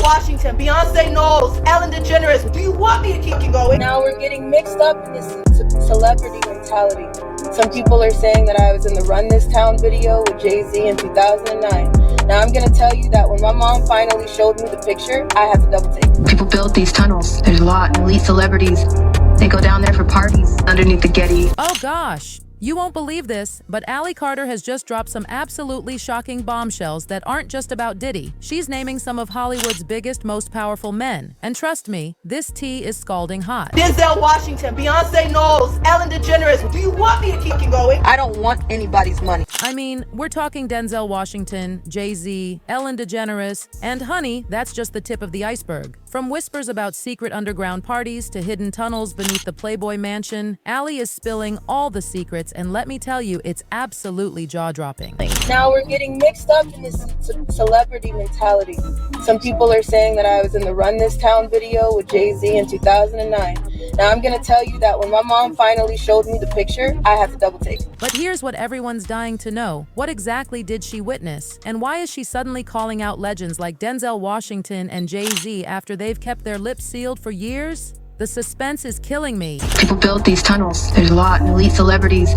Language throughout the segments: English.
Washington, Beyonce Knowles, Ellen DeGeneres. Do you want me to keep going? Now we're getting mixed up in this celebrity mentality. Some people are saying that I was in the Run This Town video with Jay-Z in 2009. Now I'm gonna tell you that when my mom finally showed me the picture, I had to double take. People built these tunnels. There's a lot of elite celebrities. They go down there for parties underneath the Getty. Oh gosh. You won't believe this, but Allie Carter has just dropped some absolutely shocking bombshells that aren't just about Diddy. She's naming some of Hollywood's biggest, most powerful men. And trust me, this tea is scalding hot. Denzel Washington, Beyonce Knowles, Ellen DeGeneres. Do you want me to keep going? I don't want anybody's money. I mean, we're talking Denzel Washington, Jay-Z, Ellen DeGeneres, and honey, that's just the tip of the iceberg. From whispers about secret underground parties to hidden tunnels beneath the Playboy Mansion, Allie is spilling all the secrets, and let me tell you, it's absolutely jaw-dropping. Now we're getting mixed up in this celebrity mentality. Some people are saying that I was in the Run This Town video with Jay-Z in 2009. Now I'm gonna tell you that when my mom finally showed me the picture, I had to double take. But here's what everyone's dying to know. What exactly did she witness? And why is she suddenly calling out legends like Denzel Washington and Jay-Z after they've kept their lips sealed for years? The suspense is killing me. People built these tunnels. There's a lot of elite celebrities.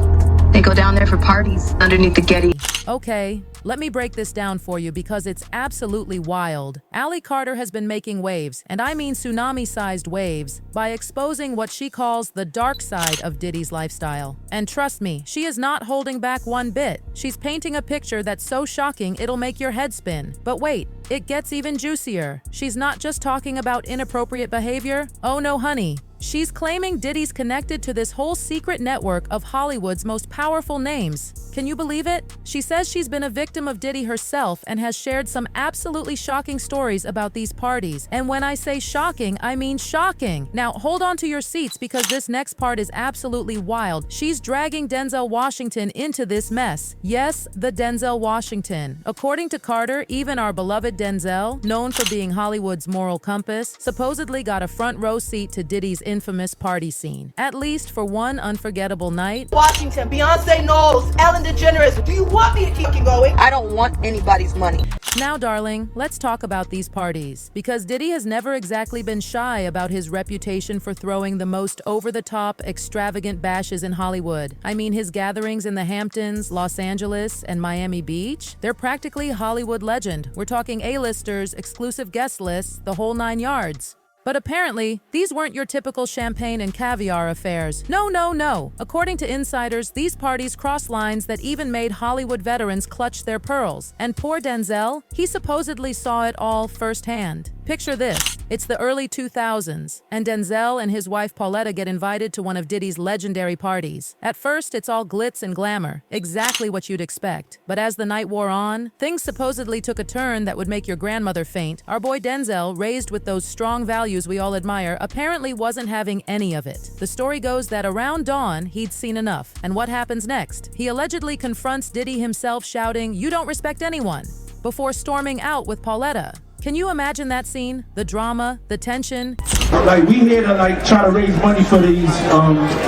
They go down there for parties underneath the Getty. Okay, let me break this down for you because it's absolutely wild. Allie Carter has been making waves, and I mean tsunami-sized waves, by exposing what she calls the dark side of Diddy's lifestyle. And trust me, she is not holding back one bit. She's painting a picture that's so shocking it'll make your head spin. But wait, it gets even juicier. She's not just talking about inappropriate behavior. Oh no, honey. She's claiming Diddy's connected to this whole secret network of Hollywood's most powerful names. Can you believe it? She says she's been a victim of Diddy herself and has shared some absolutely shocking stories about these parties. And when I say shocking, I mean shocking. Now, hold on to your seats because this next part is absolutely wild. She's dragging Denzel Washington into this mess. Yes, the Denzel Washington. According to Carter, even our beloved Denzel, known for being Hollywood's moral compass, supposedly got a front row seat to Diddy's infamous party scene, at least for one unforgettable night. Washington, Beyonce Knowles, Ellen DeGeneres. Do you want me to keep going? I don't want anybody's money. Now, darling, let's talk about these parties, because Diddy has never exactly been shy about his reputation for throwing the most over-the-top, extravagant bashes in Hollywood. I mean, his gatherings in the Hamptons, Los Angeles, and Miami Beach, they're practically Hollywood legend. We're talking A-listers, exclusive guest lists, the whole 9 yards. But apparently, these weren't your typical champagne and caviar affairs. No, no, no. According to insiders, these parties crossed lines that even made Hollywood veterans clutch their pearls. And poor Denzel, he supposedly saw it all firsthand. Picture this. It's the early 2000s, and Denzel and his wife Pauletta get invited to one of Diddy's legendary parties. At first, it's all glitz and glamour, exactly what you'd expect. But as the night wore on, things supposedly took a turn that would make your grandmother faint. Our boy Denzel, raised with those strong values we all admire, apparently wasn't having any of it. The story goes that around dawn, he'd seen enough. And what happens next? He allegedly confronts Diddy himself, shouting, "You don't respect anyone," before storming out with Pauletta. Can you imagine that scene? The drama, the tension. Like, we here to try to raise money for these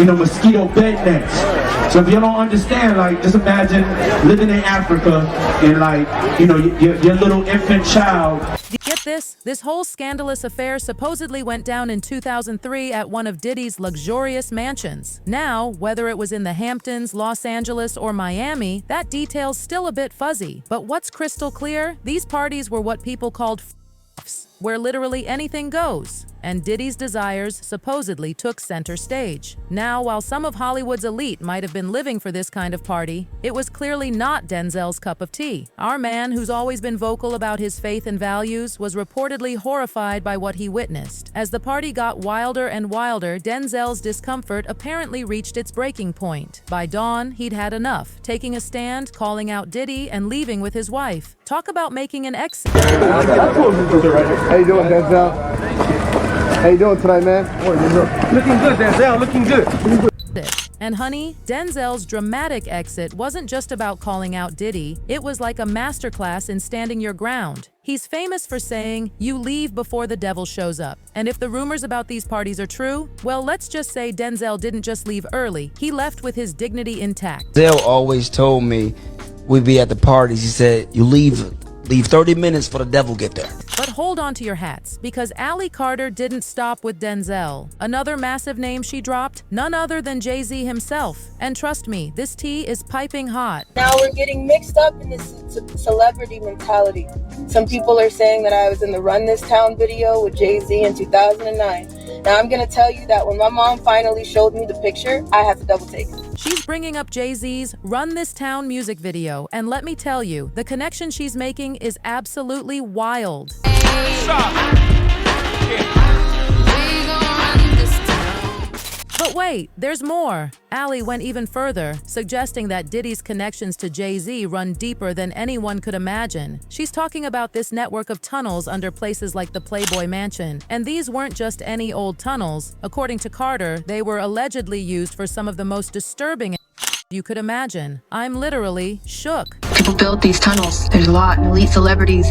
mosquito bed nets. So if you don't understand, just imagine living in Africa and your little infant child. Get this? This whole scandalous affair supposedly went down in 2003 at one of Diddy's luxurious mansions. Now, whether it was in the Hamptons, Los Angeles, or Miami, that detail's still a bit fuzzy. But what's crystal clear? These parties were what people called where literally anything goes. And Diddy's desires supposedly took center stage. Now, while some of Hollywood's elite might have been living for this kind of party, it was clearly not Denzel's cup of tea. Our man, who's always been vocal about his faith and values, was reportedly horrified by what he witnessed. As the party got wilder and wilder, Denzel's discomfort apparently reached its breaking point. By dawn, he'd had enough, taking a stand, calling out Diddy, and leaving with his wife. Talk about making an exit. How you doing, Denzel? How you doing tonight, man? Looking good, Denzel, looking good. And honey, Denzel's dramatic exit wasn't just about calling out Diddy, it was like a masterclass in standing your ground. He's famous for saying, "You leave before the devil shows up." And if the rumors about these parties are true, well, let's just say Denzel didn't just leave early, he left with his dignity intact. Denzel always told me we'd be at the parties, he said, "You leave 30 minutes for the devil get there." But But hold on to your hats, because Allie Carter didn't stop with Denzel. Another massive name she dropped, none other than Jay-Z himself. And trust me, this tea is piping hot. Now we're getting mixed up in this celebrity mentality. Some people are saying that I was in the Run This Town video with Jay-Z in 2009. Now I'm gonna tell you that when my mom finally showed me the picture, I had to double take it. She's bringing up Jay-Z's Run This Town music video, and let me tell you, the connection she's making is absolutely wild. But wait, there's more. Allie went even further, suggesting that Diddy's connections to Jay-Z run deeper than anyone could imagine. She's talking about this network of tunnels under places like the Playboy Mansion. And these weren't just any old tunnels. According to Carter, they were allegedly used for some of the most disturbing you could imagine. I'm literally shook. People build these tunnels. There's a lot of elite celebrities.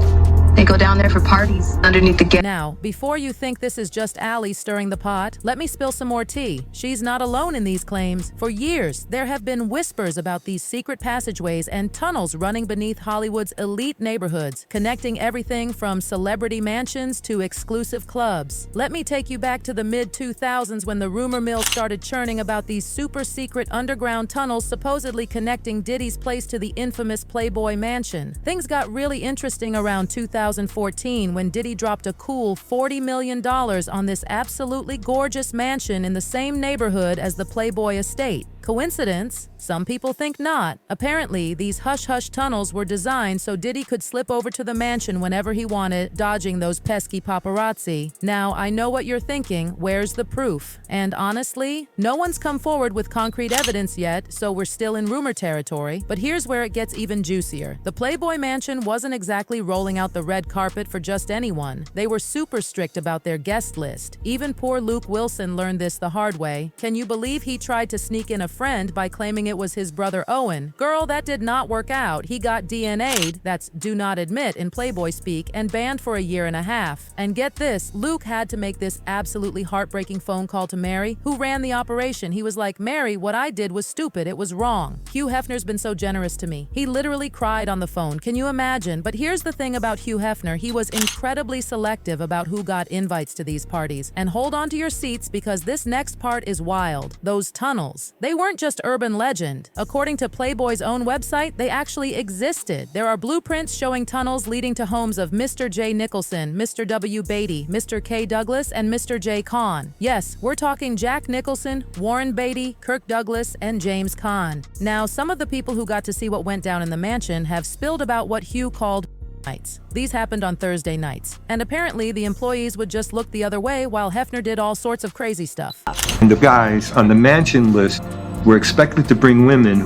They go down there for parties underneath the gate. Now, before you think this is just Allie stirring the pot, let me spill some more tea. She's not alone in these claims. For years, there have been whispers about these secret passageways and tunnels running beneath Hollywood's elite neighborhoods, connecting everything from celebrity mansions to exclusive clubs. Let me take you back to the mid-2000s when the rumor mill started churning about these super secret underground tunnels supposedly connecting Diddy's place to the infamous Playboy Mansion. Things got really interesting around 2014 when Diddy dropped a cool $40 million on this absolutely gorgeous mansion in the same neighborhood as the Playboy estate. Coincidence? Some people think not. Apparently, these hush-hush tunnels were designed so Diddy could slip over to the mansion whenever he wanted, dodging those pesky paparazzi. Now, I know what you're thinking, where's the proof? And honestly, no one's come forward with concrete evidence yet, so we're still in rumor territory. But here's where it gets even juicier. The Playboy Mansion wasn't exactly rolling out the red carpet for just anyone. They were super strict about their guest list. Even poor Luke Wilson learned this the hard way. Can you believe he tried to sneak in a friend by claiming it was his brother Owen? Girl, that did not work out. He got DNA'd, that's do not admit in Playboy speak, and banned for a year and a half. And get this, Luke had to make this absolutely heartbreaking phone call to Mary, who ran the operation. He was like, Mary, what I did was stupid, it was wrong. Hugh Hefner's been so generous to me. He literally cried on the phone, can you imagine? But here's the thing about Hugh Hefner, he was incredibly selective about who got invites to these parties. And hold on to your seats because this next part is wild. Those tunnels. They weren't just urban legend. According to Playboy's own website, they actually existed. There are blueprints showing tunnels leading to homes of Mr. J. Nicholson, Mr. W. Beatty, Mr. K. Douglas, and Mr. J. Caan. Yes, we're talking Jack Nicholson, Warren Beatty, Kirk Douglas, and James Caan. Now, some of the people who got to see what went down in the mansion have spilled about what Hugh called nights. These happened on Thursday nights. And apparently, the employees would just look the other way while Hefner did all sorts of crazy stuff. And the guys on the mansion list were expected to bring women.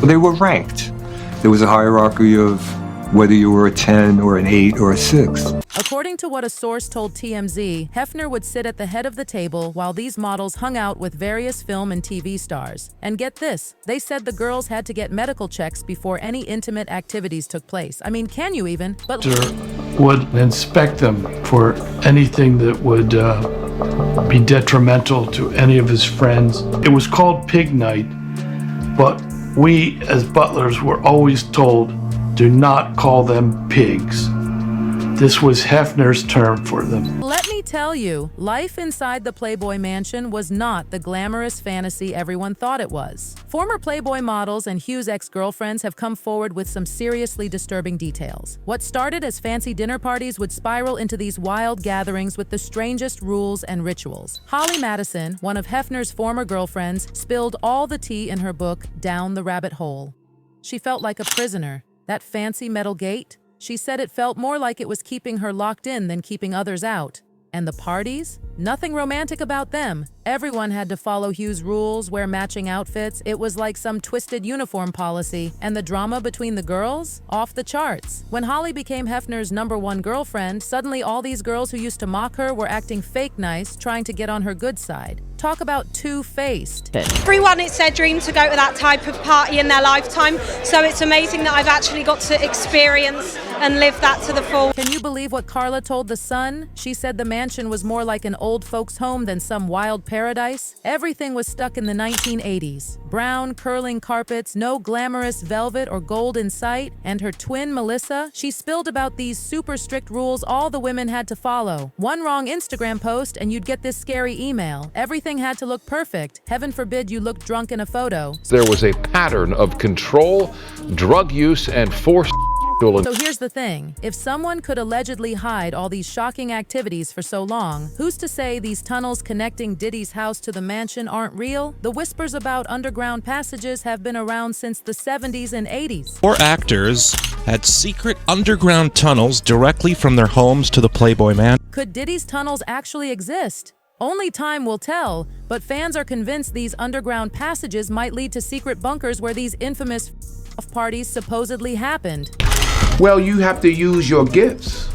They were ranked. There was a hierarchy of whether you were a 10 or an 8 or a 6. According to what a source told TMZ, Hefner would sit at the head of the table while these models hung out with various film and TV stars. And get this, they said the girls had to get medical checks before any intimate activities took place. I mean, can you even? But would inspect them for anything that would be detrimental to any of his friends. It was called Pig Night, but we as butlers were always told, do not call them pigs. This was Hefner's term for them. Let me tell you, life inside the Playboy Mansion was not the glamorous fantasy everyone thought it was. Former Playboy models and Hugh's ex-girlfriends have come forward with some seriously disturbing details. What started as fancy dinner parties would spiral into these wild gatherings with the strangest rules and rituals. Holly Madison, one of Hefner's former girlfriends, spilled all the tea in her book, Down the Rabbit Hole. She felt like a prisoner. That fancy metal gate? She said it felt more like it was keeping her locked in than keeping others out. And the parties? Nothing romantic about them. Everyone had to follow Hugh's rules, wear matching outfits. It was like some twisted uniform policy. And the drama between the girls? Off the charts. When Holly became Hefner's #1 girlfriend, suddenly all these girls who used to mock her were acting fake nice, trying to get on her good side. Talk about two-faced. Everyone, it's their dream to go to that type of party in their lifetime. So it's amazing that I've actually got to experience and live that to the full. Can you believe what Carla told The Sun? She said the mansion was more like an old folks' home than some wild paradise. Everything was stuck in the 1980s. Brown, curling carpets, no glamorous velvet or gold in sight, and her twin, Melissa, she spilled about these super strict rules all the women had to follow. One wrong Instagram post and you'd get this scary email. Everything had to look perfect. Heaven forbid you looked drunk in a photo. There was a pattern of control, drug use, and forced. So here's the thing. If someone could allegedly hide all these shocking activities for so long, who's to say these tunnels connecting Diddy's house to the mansion aren't real? The whispers about underground passages have been around since the 70s and 80s. 4 actors had secret underground tunnels directly from their homes to the Playboy Mansion. Could Diddy's tunnels actually exist? Only time will tell, but fans are convinced these underground passages might lead to secret bunkers where these infamous parties supposedly happened. Well, you have to use your gifts.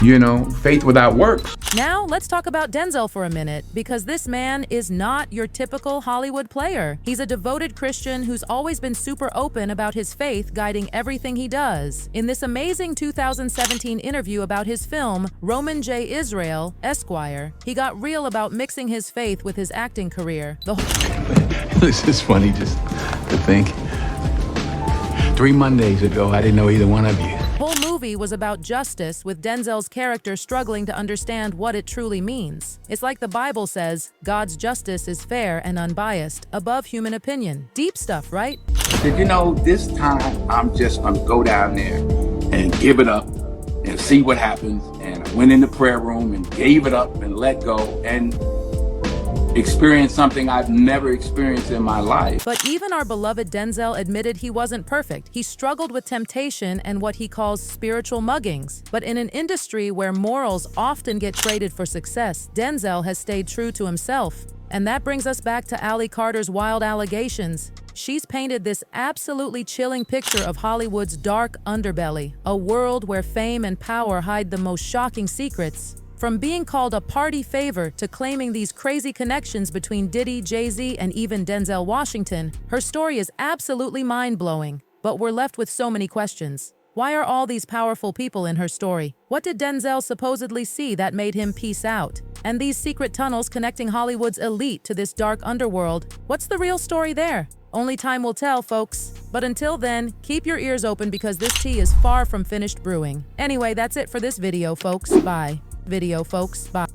You know, faith without works. Now, let's talk about Denzel for a minute, because this man is not your typical Hollywood player. He's a devoted Christian who's always been super open about his faith guiding everything he does. In this amazing 2017 interview about his film, Roman J. Israel, Esquire, he got real about mixing his faith with his acting career. This is funny just to think. 3 Mondays ago, I didn't know either one of you. The whole movie was about justice, with Denzel's character struggling to understand what it truly means. It's like the Bible says, God's justice is fair and unbiased, above human opinion. Deep stuff, right? Did you know this time I'm just gonna go down there and give it up and see what happens? And I went in the prayer room and gave it up and let go and experienced something I've never experienced in my life. But even our beloved Denzel admitted he wasn't perfect. He struggled with temptation and what he calls spiritual muggings. But in an industry where morals often get traded for success, Denzel has stayed true to himself. And that brings us back to Ally Carter's wild allegations. She's painted this absolutely chilling picture of Hollywood's dark underbelly, a world where fame and power hide the most shocking secrets. From being called a party favor to claiming these crazy connections between Diddy, Jay-Z, and even Denzel Washington, her story is absolutely mind-blowing. But we're left with so many questions. Why are all these powerful people in her story? What did Denzel supposedly see that made him peace out? And these secret tunnels connecting Hollywood's elite to this dark underworld, what's the real story there? Only time will tell, folks. But until then, keep your ears open because this tea is far from finished brewing. Anyway, that's it for this video, folks. Bye. Bye.